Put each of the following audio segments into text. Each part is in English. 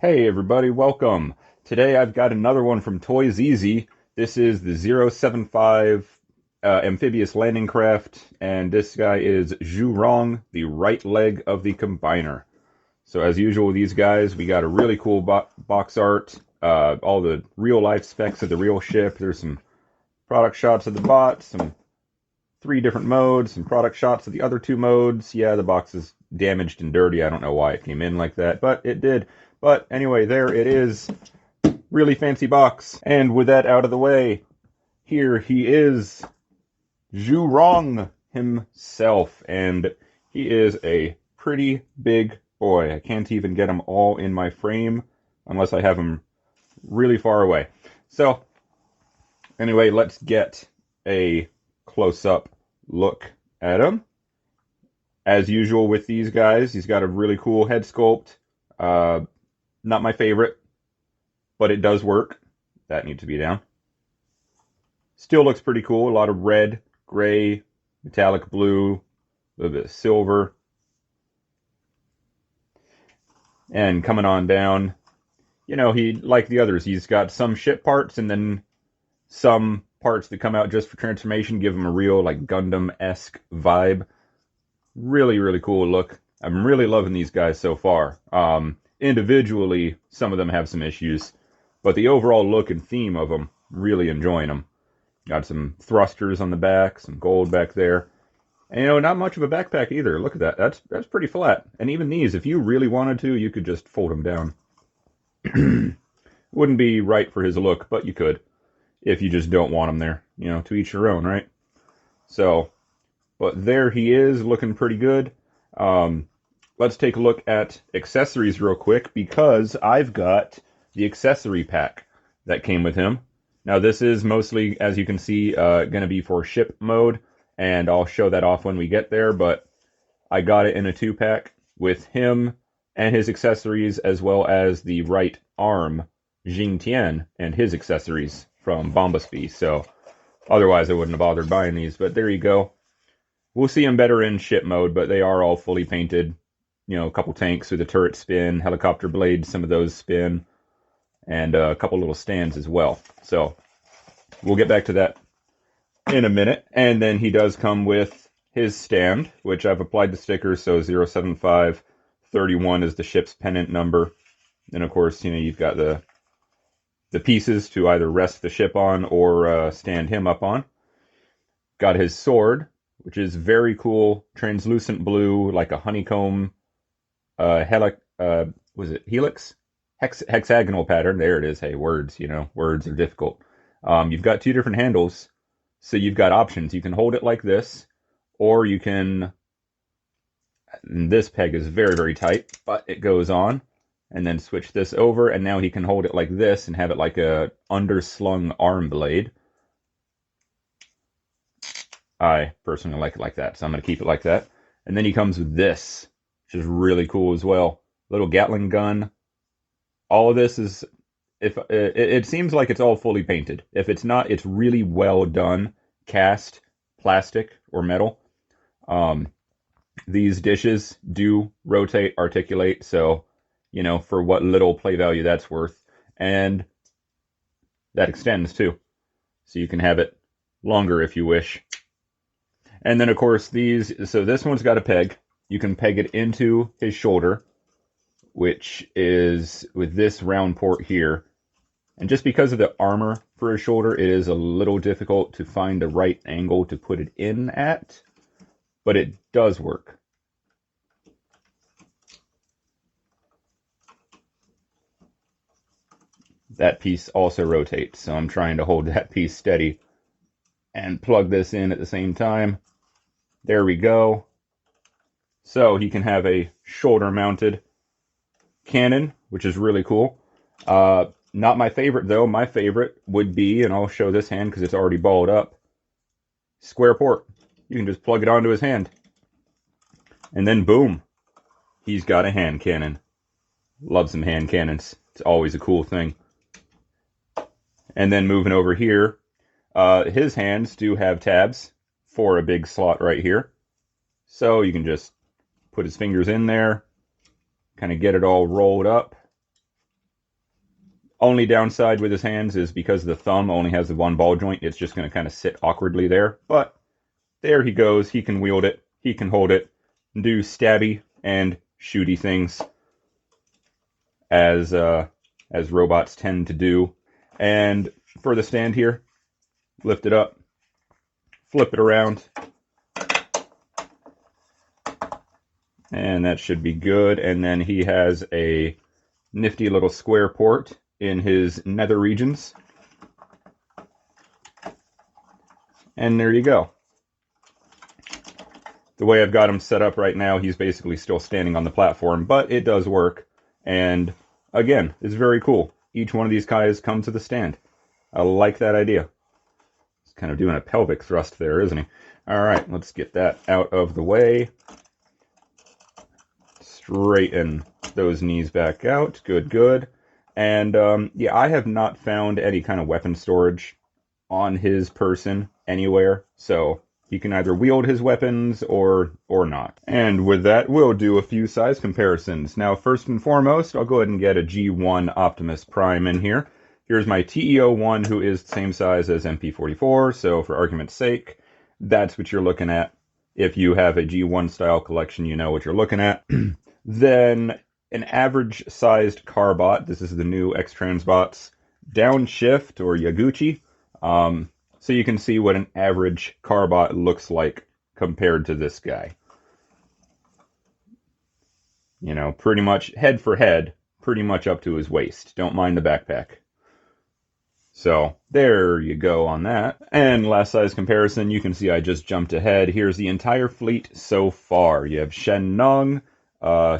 Hey everybody, welcome. Today I've got another one from Toyseasy. This is the 075 amphibious landing craft, and this guy is Rong, the right leg of the combiner. So as usual with these guys, we got a really cool box art, all the real life specs of the real ship. There's some product shots of the bot, some three different modes, some product shots of the other two modes. Yeah, the box is damaged and dirty. I don't know why it came in like that, but it did. But anyway, there it is. Really fancy box. And with that out of the way, here he is, Rong himself. And he is a pretty big boy. I can't even get him all in my frame unless I have him really far away. So, anyway, let's get a close-up look at him. As usual with these guys, he's got a really cool head sculpt. Not my favorite, but it does work. That needs to be down. Still looks pretty cool. A lot of red, gray, metallic blue, a little bit of silver. And coming on down, you know, like the others, he's got some ship parts and then some parts that come out just for transformation, give him a real like Gundam-esque vibe. Really, really cool look. I'm really loving these guys so far. Individually, some of them have some issues, but the overall look and theme of them, really enjoying them. Got some thrusters on the back, some gold back there. And, you know, not much of a backpack either. Look at that. That's pretty flat. And even these, if you really wanted to, you could just fold them down. Wouldn't be right for his look, but you could. If you just don't want him there. You know, to each your own, right? So, but there he is, looking pretty good. Let's take a look at accessories real quick, because I've got the accessory pack that came with him. Now this is mostly, as you can see, going to be for ship mode, and I'll show that off when we get there, but I got it in a 2-pack with him and his accessories, as well as the right arm, Jing Tian, and his accessories from Bombasby. So otherwise I wouldn't have bothered buying these, but there you go. We'll see them better in ship mode, but they are all fully painted. You know, a couple tanks with a turret spin, helicopter blades, some of those spin, and a couple little stands as well. So we'll get back to that in a minute. And then he does come with his stand, which I've applied the stickers. So 07531 is the ship's pennant number. And of course, you know, you've got the pieces to either rest the ship on or stand him up on. Got his sword, which is very cool, translucent blue, like a honeycomb helix? Hexagonal pattern. There it is. Hey, words, you know, words are difficult. You've got two different handles, so you've got options. You can hold it like this, or you can, this peg is very, very tight, but it goes on, and then switch this over, and now he can hold it like this and have it like a underslung arm blade. I personally like it like that, so I'm going to keep it like that. And then he comes with this, which is really cool as well. Little Gatling gun. All of this is, if it seems like it's all fully painted. If it's not, it's really well done. Cast, plastic, or metal. These dishes do rotate, articulate, so, you know, for what little play value that's worth. And that extends too. So you can have it longer if you wish. And then, of course, these, so this one's got a peg. You can peg it into his shoulder, which is with this round port here. And just because of the armor for his shoulder, it is a little difficult to find the right angle to put it in at, but it does work. That piece also rotates, so I'm trying to hold that piece steady and plug this in at the same time. There we go. So he can have a shoulder-mounted cannon, which is really cool. Not my favorite, though. My favorite would be, and I'll show this hand because it's already balled up, square port. You can just plug it onto his hand. And then, boom, he's got a hand cannon. Love some hand cannons. It's always a cool thing. And then moving over here, his hands do have tabs for a big slot right here. So you can just put his fingers in there, kind of get it all rolled up, Only downside with his hands is because the thumb only has the one ball joint, it's just going to kind of sit awkwardly there. But there he goes. He can wield it. He can hold it, do stabby and shooty things as robots tend to do. And for the stand here, lift it up, flip it around, and that should be good. And then he has a nifty little square port in his nether regions. And there you go. The way I've got him set up right now, he's basically still standing on the platform, but it does work. And again, it's very cool. Each one of these guys comes to the stand. I like that idea. He's kind of doing a pelvic thrust there, isn't he? All right, let's get that out of the way. Straighten those knees back out. Good, good. And yeah, I have not found any kind of weapon storage on his person anywhere, so he can either wield his weapons or not. And with that, we'll do a few size comparisons. Now, first and foremost, I'll go ahead and get a G1 Optimus Prime in here. Here's my TE01, who is the same size as MP44, so for argument's sake, that's what you're looking at. If you have a G1 style collection, you know what you're looking at. Then an average sized Carbot. This is the new X-Transbots Downshift or Yaguchi. So you can see what an average Carbot looks like compared to this guy. You know, pretty much head for head, pretty much up to his waist. Don't mind the backpack. So there you go on that. And last size comparison, you can see I just jumped ahead. Here's the entire fleet so far. You have Shen Nong,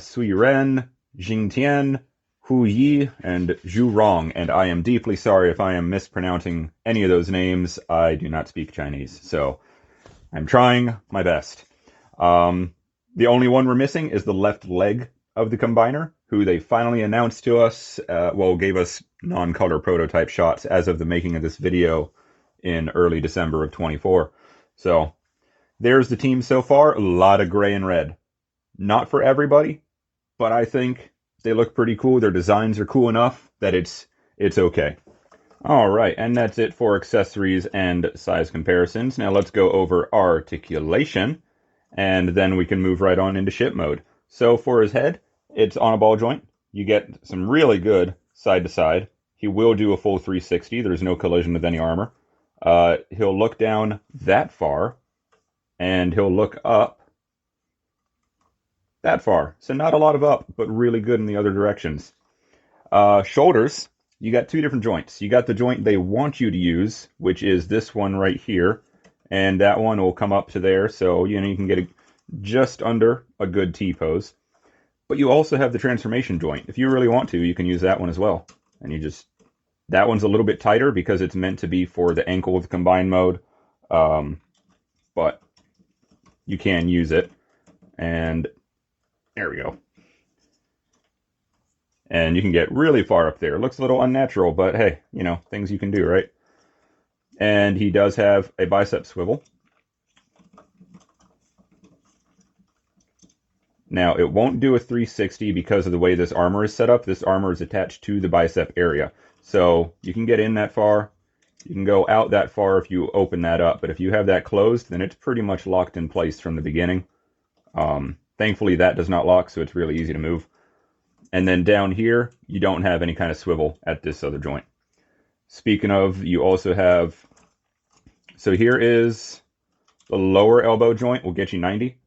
Sui Ren, Jing Tian, Hu Yi, and Zhu Rong, and I am deeply sorry if I am mispronouncing any of those names. I do not speak Chinese, so I'm trying my best. The only one we're missing is the left leg of the Combiner, who they finally announced to us, gave us non-color prototype shots as of the making of this video in early December of 24. So there's the team so far. A lot of gray and red. Not for everybody, but I think they look pretty cool. Their designs are cool enough that it's okay. All right, and that's it for accessories and size comparisons. Now let's go over articulation, and then we can move right on into ship mode. So for his head, it's on a ball joint. You get some really good side to side. He will do a full 360. There's no collision with any armor. He'll look down that far, and he'll look up that far. So not a lot of up, but really good in the other directions. Shoulders, you got two different joints. You got the joint they want you to use, which is this one right here. And that one will come up to there, so you can get just under a good T-pose. But you also have the transformation joint. If you really want to, you can use that one as well. And that one's a little bit tighter because it's meant to be for the ankle with combined mode. But you can use it. And there we go. And you can get really far up there. It looks a little unnatural, but hey, things you can do, right? And he does have a bicep swivel. Now, it won't do a 360 because of the way this armor is set up. This armor is attached to the bicep area. So you can get in that far. You can go out that far if you open that up. But if you have that closed, then it's pretty much locked in place from the beginning. Thankfully, that does not lock, so it's really easy to move. And then down here, you don't have any kind of swivel at this other joint. Speaking of, you also have... So here is the lower elbow joint will get you 90.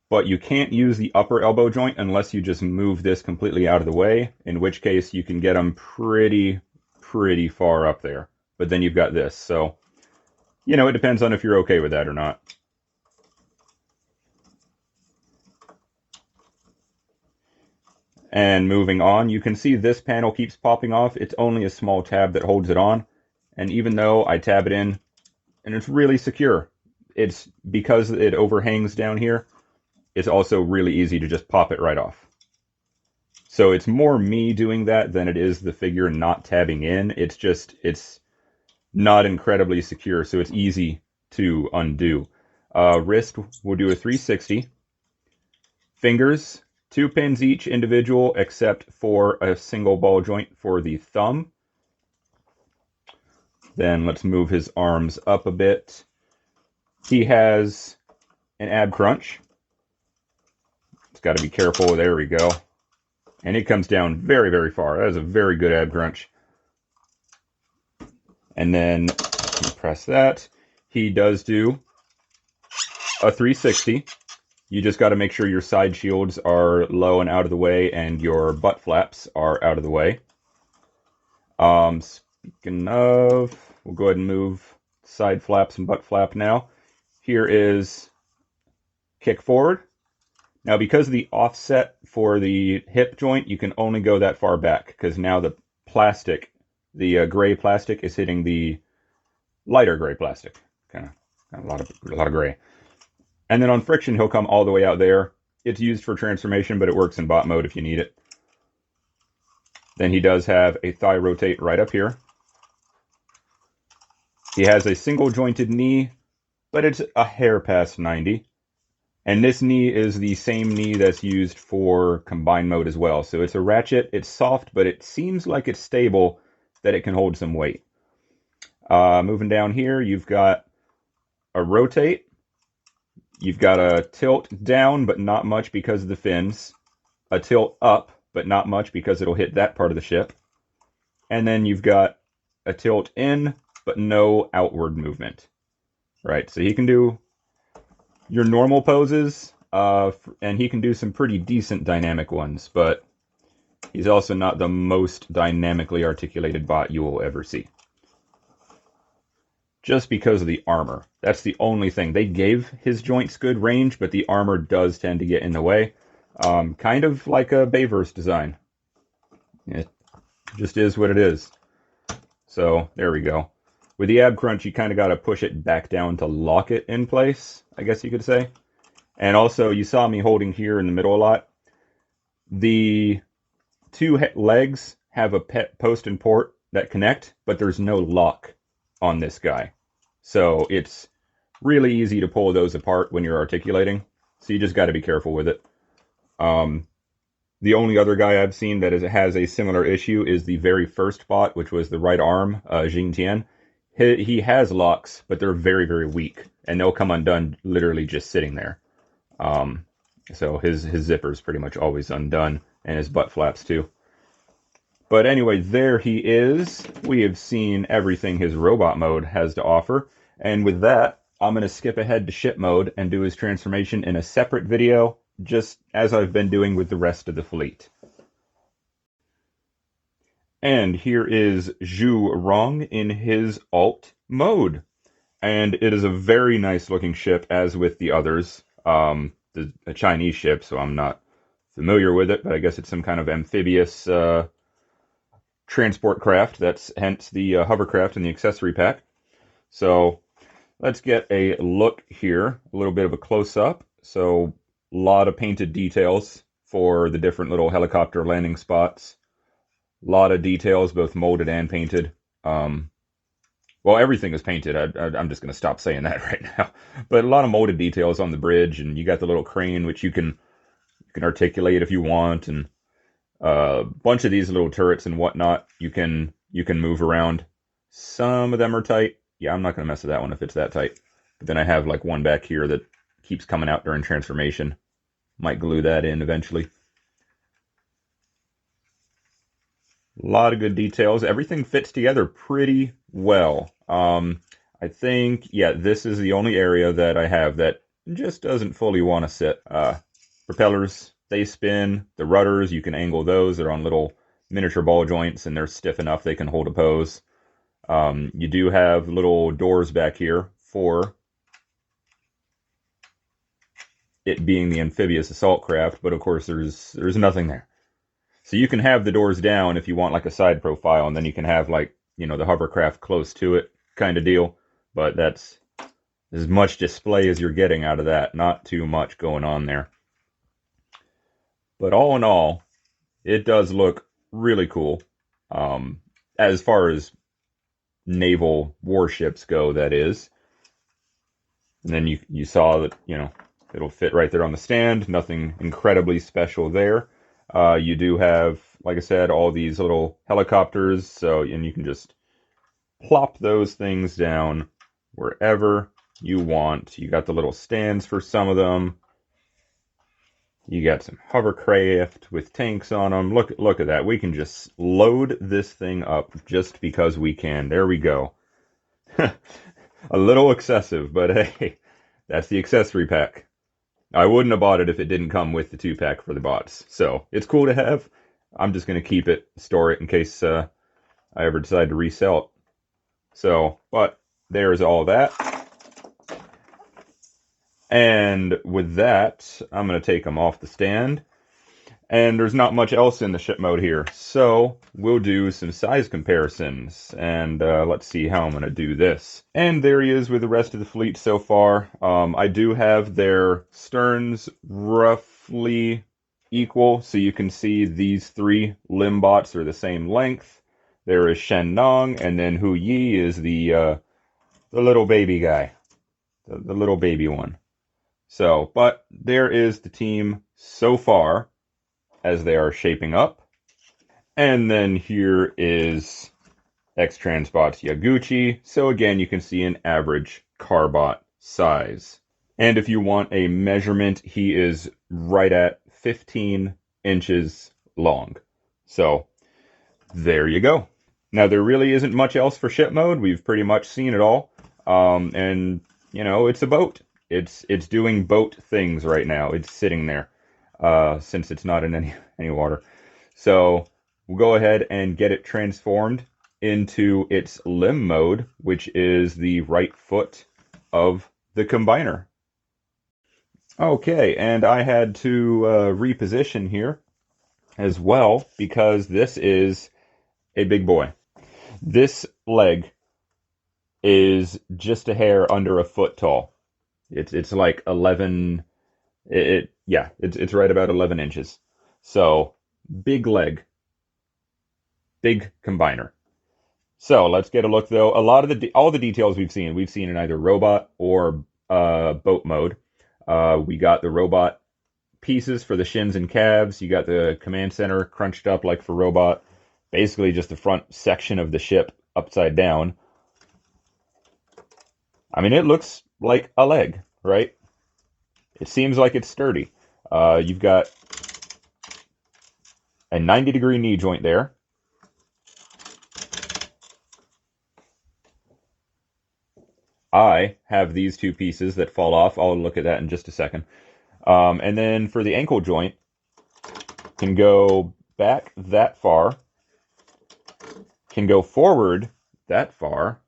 But you can't use the upper elbow joint unless you just move this completely out of the way, in which case you can get them pretty far up there. But then you've got this, so, it depends on if you're okay with that or not. And moving on, you can see this panel keeps popping off. It's only a small tab that holds it on. And even though I tab it in, and it's really secure, it's because it overhangs down here, it's also really easy to just pop it right off. So it's more me doing that than it is the figure not tabbing in. It's not incredibly secure, so it's easy to undo. Wrist will do a 360. Fingers, 2 pins each individual, except for a single ball joint for the thumb. Then let's move his arms up a bit. He has an ab crunch. It's got to be careful. There we go. And it comes down very, very far. That is a very good ab crunch. And then press that. He does do a 360. You just got to make sure your side shields are low and out of the way and your butt flaps are out of the way. Speaking of, we'll go ahead and move side flaps and butt flap now. Here is kick forward. Now, because of the offset for the hip joint, you can only go that far back because now the plastic, the gray plastic, is hitting the lighter gray plastic. Kind of a lot of gray. And then on friction, he'll come all the way out there. It's used for transformation, but it works in bot mode if you need it. Then he does have a thigh rotate right up here. He has a single jointed knee, but it's a hair past 90. And this knee is the same knee that's used for combined mode as well. So it's a ratchet, it's soft, but it seems like it's stable, that it can hold some weight. Moving down here, you've got a rotate. You've got a tilt down, but not much because of the fins. A tilt up, but not much because it'll hit that part of the ship. And then you've got a tilt in, but no outward movement. Right, so he can do your normal poses, and he can do some pretty decent dynamic ones, but he's also not the most dynamically articulated bot you will ever see. Just because of the armor. That's the only thing. They gave his joints good range, but the armor does tend to get in the way. Kind of like a Bayverse design. It just is what it is. So, there we go. With the ab crunch, you kind of got to push it back down to lock it in place, I guess you could say. And also, you saw me holding here in the middle a lot. The two legs have a post and port that connect, but there's no lock on this guy. So it's really easy to pull those apart when you're articulating. So you just got to be careful with it. The only other guy I've seen that has a similar issue is the very first bot, which was the right arm, Jing Tian. He has locks, but they're very, very weak, and they'll come undone literally just sitting there. So his zipper's pretty much always undone, and his butt flaps too. But anyway, there he is. We have seen everything his robot mode has to offer, and with that, I'm going to skip ahead to ship mode and do his transformation in a separate video, just as I've been doing with the rest of the fleet. And here is Zhu Rong in his alt mode. And it is a very nice looking ship, as with the others. It's a Chinese ship, so I'm not familiar with it, but I guess it's some kind of amphibious transport craft. That's hence the hovercraft in the accessory pack. So let's get a look here, a little bit of a close-up. So a lot of painted details for the different little helicopter landing spots. A lot of details, both molded and painted. Well, everything is painted. I'm just going to stop saying that right now. But a lot of molded details on the bridge, and you got the little crane, which you can articulate if you want, and a bunch of these little turrets and whatnot you can move around. Some of them are tight. Yeah, I'm not going to mess with that one if it's that tight. But then I have like one back here that keeps coming out during transformation. Might glue that in eventually. A lot of good details. Everything fits together pretty well. I think, yeah, this is the only area that I have that just doesn't fully want to sit. Propellers, they spin. The rudders, you can angle those. They're on little miniature ball joints, and they're stiff enough they can hold a pose. You do have little doors back here for it being the amphibious assault craft, but of course there's nothing there. So you can have the doors down if you want like a side profile, and then you can have like, you know, the hovercraft close to it kind of deal. But that's as much display as you're getting out of that. Not too much going on there. But all in all, it does look really cool. As far as naval warships go, that is. And then you saw that, you know, it'll fit right there on the stand. Nothing incredibly special there. You do have, like I said, all these little helicopters, so, and you can just plop those things down wherever you want. You got the little stands for some of them. You got some hovercraft with tanks on them. Look at that. We can just load this thing up just because we can. There we go. A little excessive, but hey, that's the accessory pack. I wouldn't have bought it if it didn't come with the 2-pack for the bots. So it's cool to have. I'm just going to keep it, store it in case I ever decide to resell it. So, but there's all that. And with that, I'm going to take them off the stand. And there's not much else in the ship mode here. So we'll do some size comparisons. And let's see how I'm going to do this. And there he is with the rest of the fleet so far. I do have their sterns roughly equal. So you can see these 3 limbots are the same length. There is Shen Nong, and then Hu Yi is the little baby guy. The little baby one. So, but there is the team so far as they are shaping up. And then here is X-Transbot's Yaguchi. So again, you can see an average Carbot size. And if you want a measurement, he is right at 15 inches long. So there you go. Now, there really isn't much else for ship mode. We've pretty much seen it all. And, you know, it's a boat. It's doing boat things right now. It's sitting there since it's not in any water. So we'll go ahead and get it transformed into its limb mode, which is the right foot of the combiner. Okay, and I had to reposition here as well because this is a big boy. This leg is just a hair under a foot tall. It's like 11. It's right about 11 inches. So big leg, big combiner. So let's get a look though. A lot of all the details we've seen in either robot or boat mode. We got the robot pieces for the shins and calves. You got the command center crunched up like for robot. Basically just the front section of the ship upside down. I mean, it looks like a leg, right? It seems like it's sturdy. You've got a 90-degree knee joint there. I have these 2 pieces that fall off. I'll look at that in just a second. And then for the ankle joint, can go back that far, can go forward that far,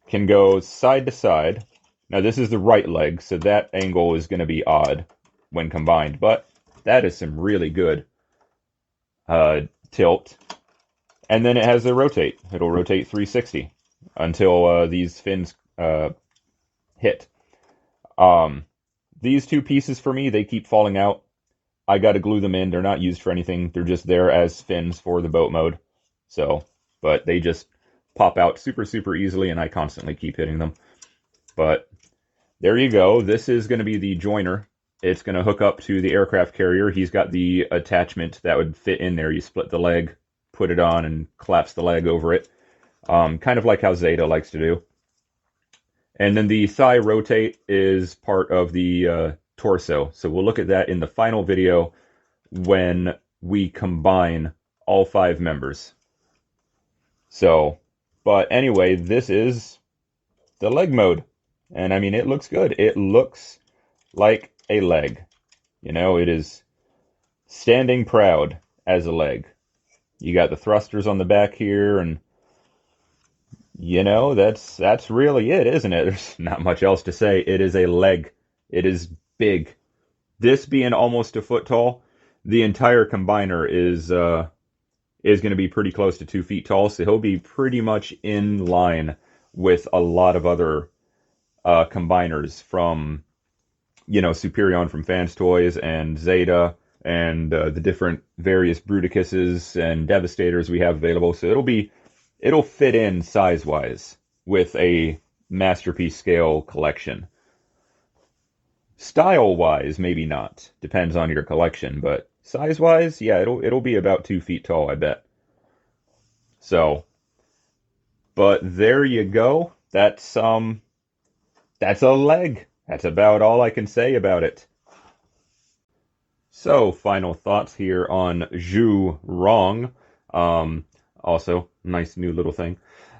can go side to side. Now this is the right leg, so that angle is going to be odd when combined, but that is some really good tilt. And then it has a rotate. It'll rotate 360 until these fins hit. These 2 pieces for me, they keep falling out. I got to glue them in. They're not used for anything. They're just there as fins for the boat mode. So, but they just pop out super easily, and I constantly keep hitting them. But there you go. This is going to be the joiner. It's going to hook up to the aircraft carrier. He's got the attachment that would fit in there. You split the leg, put it on, and collapse the leg over it. Kind of like how Zeta likes to do. And then the thigh rotate is part of the torso. So we'll look at that in the final video when we combine all 5 members. So, but anyway, this is the leg mode. And I mean, it looks good. It looks like a leg. You know, it is standing proud as a leg. You got the thrusters on the back here, and you know, that's really it, isn't it? There's not much else to say. It is a leg. It is big. This being almost a foot tall, the entire combiner is going to be pretty close to 2 feet tall, so he'll be pretty much in line with a lot of other combiners from, you know, Superion from Fans Toys and Zeta and the different various Bruticus's and Devastators we have available. So it'll fit in size-wise with a Masterpiece scale collection. Style-wise, maybe not. Depends on your collection, but size-wise, yeah, it'll be about 2 feet tall, I bet. So, But there you go. That's a leg. That's about all I can say about it. So, final thoughts here on Zhu Rong. Also, nice new little thing.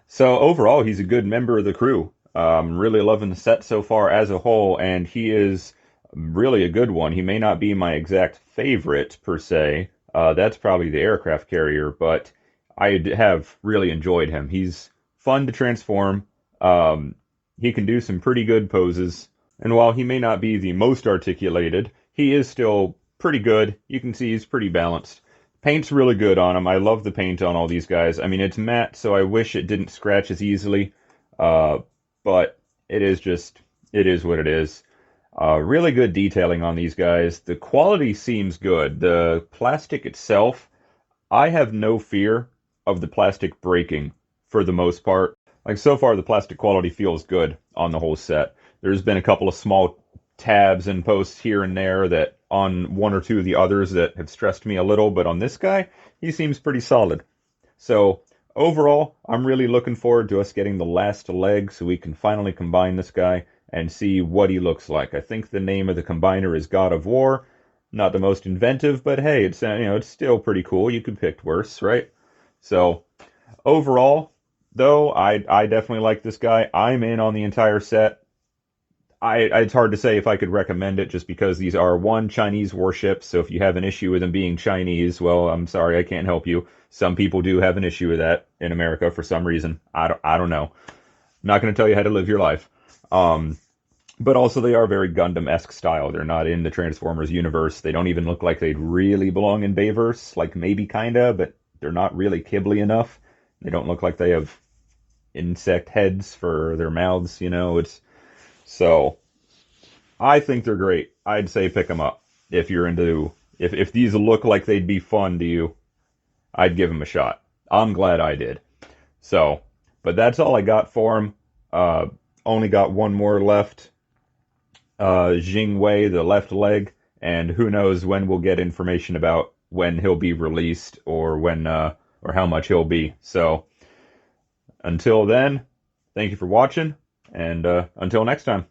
So, overall, he's a good member of the crew. Really loving the set so far as a whole, and he is really a good one. He may not be my exact favorite, per se. That's probably the aircraft carrier, but have really enjoyed him. He's fun to transform. He can do some pretty good poses. And while he may not be the most articulated, he is still pretty good. You can see he's pretty balanced. Paint's really good on him. I love the paint on all these guys. I mean, it's matte, so I wish it didn't scratch as easily. But it is what it is. Really good detailing on these guys. The quality seems good. The plastic itself, I have no fear of the plastic breaking for the most part. Like so far, the plastic quality feels good on the whole set. There's been a couple of small tabs and posts here and there that on one or two of the others that have stressed me a little, but on this guy, he seems pretty solid. So overall, I'm really looking forward to us getting the last leg so we can finally combine this guy and see what he looks like. I think the name of the combiner is God of War. Not the most inventive, but hey, it's it's still pretty cool. You could pick worse, right? So overall, though, I definitely like this guy. I'm in on the entire set. It's hard to say if I could recommend it just because these are one Chinese warships. So if you have an issue with them being Chinese, well, I'm sorry, I can't help you. Some people do have an issue with that in America for some reason. I don't know. I'm not going to tell you how to live your life. But also they are very Gundam-esque style. They're not in the Transformers universe. They don't even look like they'd really belong in Bayverse. Like maybe kinda, but they're not really Ghibli enough. They don't look like they have insect heads for their mouths. So I think they're great. I'd say pick them up if you're into if these look like they'd be fun to you. I'd give them a shot. I'm glad I did. So, but that's all I got for them. Only got one more left. Jing Wei, the left leg, and who knows when we'll get information about when he'll be released or when or how much he'll be. So until then, thank you for watching, and until next time.